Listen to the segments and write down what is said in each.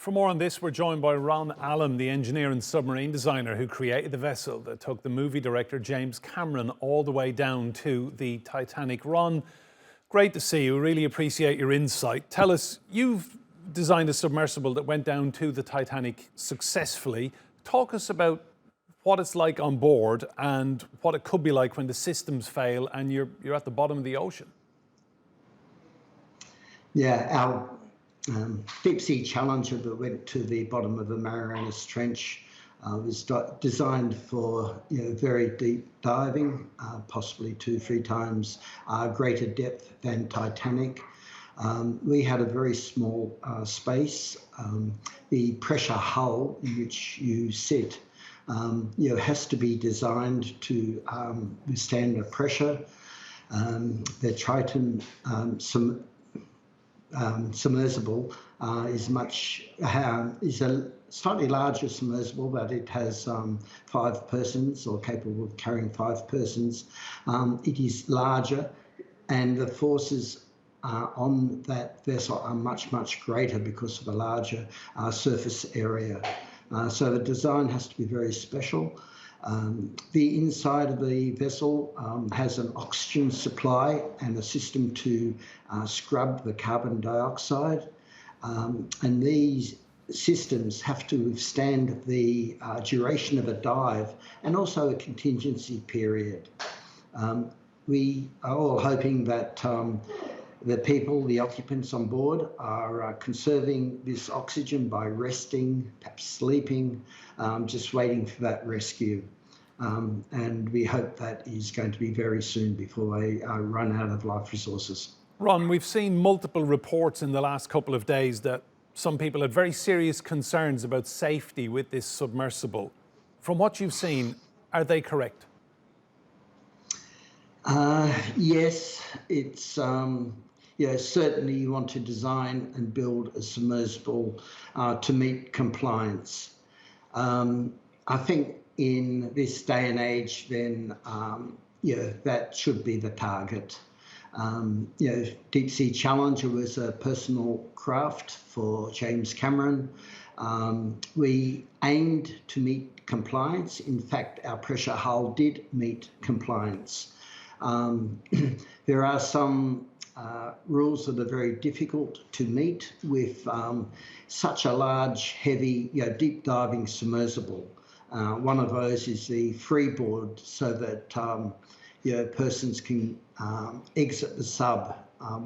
For more on this, we're joined by Ron Allum, the engineer and submarine designer who created the vessel that took the movie director James Cameron all the way down to the Titanic. Ron, great to see you. Really appreciate your insight. Tell us, you've designed a submersible that went down to the Titanic successfully. Talk us about what it's like on board and what it could be like when the systems fail and you're at the bottom of the ocean. Yeah, our deep sea Challenger that went to the bottom of the Marianas Trench was designed for very deep diving, possibly 2-3 times greater depth than Titanic. We had a very small space. The pressure hull in which you sit has to be designed to withstand the pressure. The Triton submersible is a slightly larger submersible, but it has 5 persons, or capable of carrying 5 persons. It is larger, and the forces on that vessel are much greater because of the larger surface area. So the design has to be very special. The inside of the vessel has an oxygen supply and a system to scrub the carbon dioxide. And these systems have to withstand the duration of a dive and also a contingency period. We are all hoping that the people, the occupants on board, are conserving this oxygen by resting, perhaps sleeping, just waiting for that rescue. And we hope that is going to be very soon before they run out of life resources. Ron, we've seen multiple reports in the last couple of days that some people had very serious concerns about safety with this submersible. From what you've seen, are they correct? Yes, it's certainly you want to design and build a submersible to meet compliance. I think in this day and age, then that should be the target. Deep Sea Challenger was a personal craft for James Cameron. We aimed to meet compliance. In fact, our pressure hull did meet compliance. There are some rules that are very difficult to meet with such a large, heavy, deep diving submersible. One of those is the freeboard, so that persons can exit the sub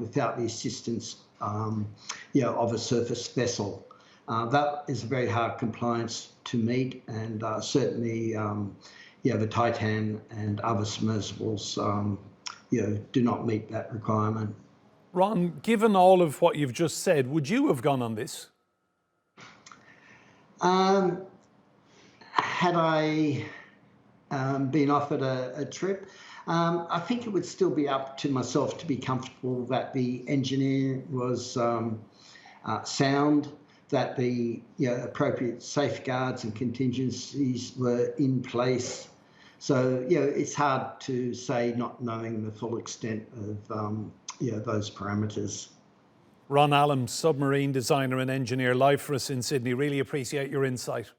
without the assistance of a surface vessel. That is a very hard compliance to meet, and certainly the Titan and other submersibles do not meet that requirement. Ron, given all of what you've just said, would you have gone on this? Had I been offered a trip, I think it would still be up to myself to be comfortable that the engineer was sound, that the appropriate safeguards and contingencies were in place. So it's hard to say, not knowing the full extent of those parameters. Ron Allum, submarine designer and engineer, live for us in Sydney. Really appreciate your insight.